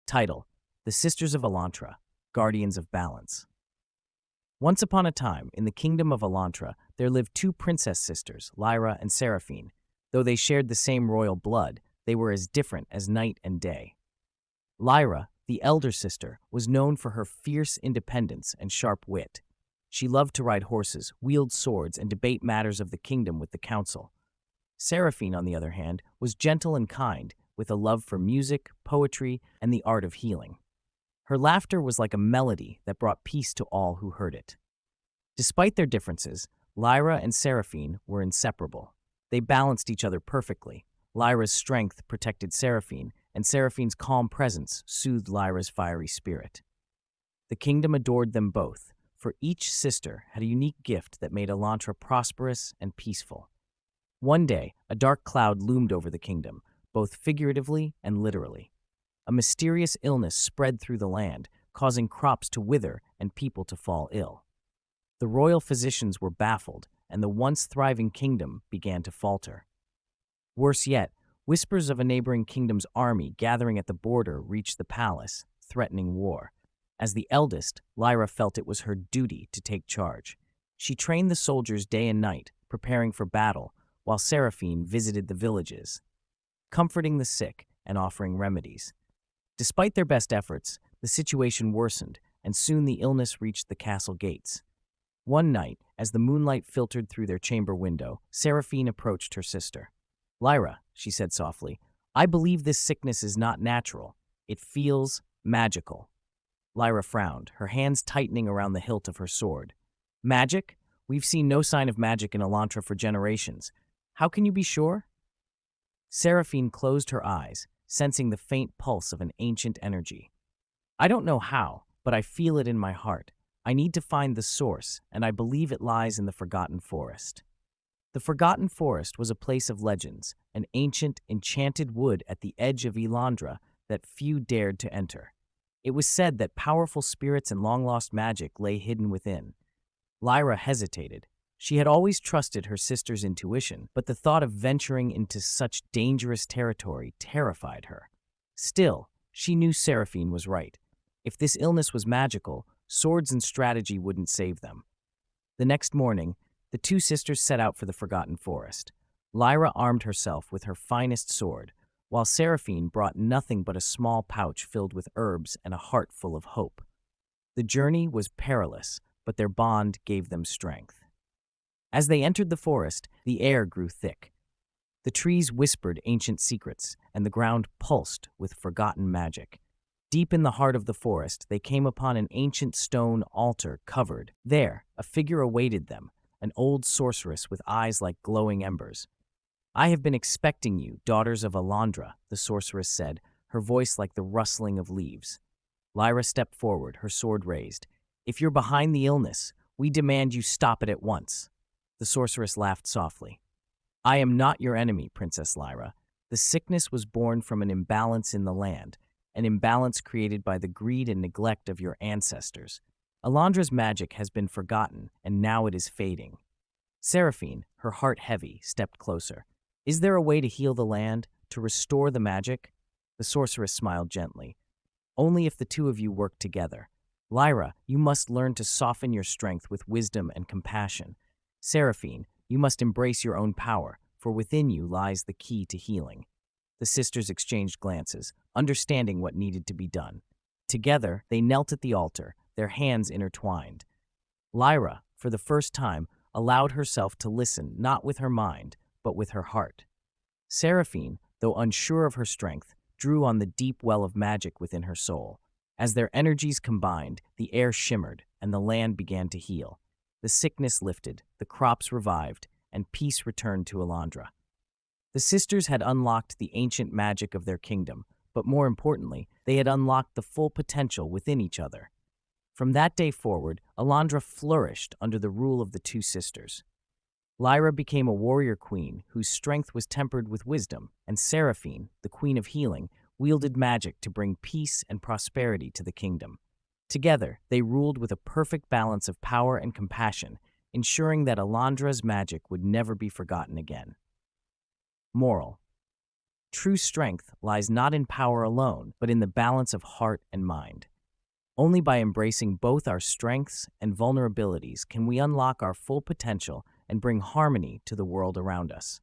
Title: The Sisters of Elantra, Guardians of Balance. Once upon a time, in the kingdom of Elantra, there lived two princess sisters, Lyra and Seraphine. Though they shared the same royal blood, they were as different as night and day. Lyra, the elder sister, was known for her fierce independence and sharp wit. She loved to ride horses, wield swords, and debate matters of the kingdom with the council. Seraphine, on the other hand, was gentle and kind, with a love for music, poetry, and the art of healing. Her laughter was like a melody that brought peace to all who heard it. Despite their differences, Lyra and Seraphine were inseparable. They balanced each other perfectly. Lyra's strength protected Seraphine, and Seraphine's calm presence soothed Lyra's fiery spirit. The kingdom adored them both, for each sister had a unique gift that made Elantra prosperous and peaceful. One day, a dark cloud loomed over the kingdom, both figuratively and literally. A mysterious illness spread through the land, causing crops to wither and people to fall ill. The royal physicians were baffled, and the once thriving kingdom began to falter. Worse yet, whispers of a neighboring kingdom's army gathering at the border reached the palace, threatening war. As the eldest, Lyra felt it was her duty to take charge. She trained the soldiers day and night, preparing for battle, while Seraphine visited the villages, comforting the sick and offering remedies. Despite their best efforts, the situation worsened, and soon the illness reached the castle gates. One night, as the moonlight filtered through their chamber window, Seraphine approached her sister. "Lyra," she said softly, "I believe this sickness is not natural. It feels magical." Lyra frowned, her hands tightening around the hilt of her sword. "Magic? We've seen no sign of magic in Elantra for generations. How can you be sure?" Seraphine closed her eyes, sensing the faint pulse of an ancient energy. "I don't know how, but I feel it in my heart. I need to find the source, and I believe it lies in the Forgotten Forest." The Forgotten Forest was a place of legends, an ancient, enchanted wood at the edge of Elandra that few dared to enter. It was said that powerful spirits and long-lost magic lay hidden within. Lyra hesitated. She had always trusted her sister's intuition, but the thought of venturing into such dangerous territory terrified her. Still, she knew Seraphine was right. If this illness was magical, swords and strategy wouldn't save them. The next morning, the two sisters set out for the Forgotten Forest. Lyra armed herself with her finest sword, while Seraphine brought nothing but a small pouch filled with herbs and a heart full of hope. The journey was perilous, but their bond gave them strength. As they entered the forest, the air grew thick. The trees whispered ancient secrets, and the ground pulsed with forgotten magic. Deep in the heart of the forest, they came upon an ancient stone altar covered. There, a figure awaited them, an old sorceress with eyes like glowing embers. "I have been expecting you, daughters of Elandra," the sorceress said, her voice like the rustling of leaves. Lyra stepped forward, her sword raised. "If you're behind the illness, we demand you stop it at once." The sorceress laughed softly. "I am not your enemy, Princess Lyra. The sickness was born from an imbalance in the land, an imbalance created by the greed and neglect of your ancestors. Elandra's magic has been forgotten, and now it is fading." Seraphine, her heart heavy, stepped closer. "Is there a way to heal the land, to restore the magic?" The sorceress smiled gently. "Only if the two of you work together. Lyra, you must learn to soften your strength with wisdom and compassion. Seraphine, you must embrace your own power, for within you lies the key to healing." The sisters exchanged glances, understanding what needed to be done. Together, they knelt at the altar, their hands intertwined. Lyra, for the first time, allowed herself to listen not with her mind, but with her heart. Seraphine, though unsure of her strength, drew on the deep well of magic within her soul. As their energies combined, the air shimmered, and the land began to heal. The sickness lifted, the crops revived, and peace returned to Elandra. The sisters had unlocked the ancient magic of their kingdom, but more importantly, they had unlocked the full potential within each other. From that day forward, Elandra flourished under the rule of the two sisters. Lyra became a warrior queen whose strength was tempered with wisdom, and Seraphine, the queen of healing, wielded magic to bring peace and prosperity to the kingdom. Together, they ruled with a perfect balance of power and compassion, ensuring that Elandra's magic would never be forgotten again. Moral: True strength lies not in power alone, but in the balance of heart and mind. Only by embracing both our strengths and vulnerabilities can we unlock our full potential and bring harmony to the world around us.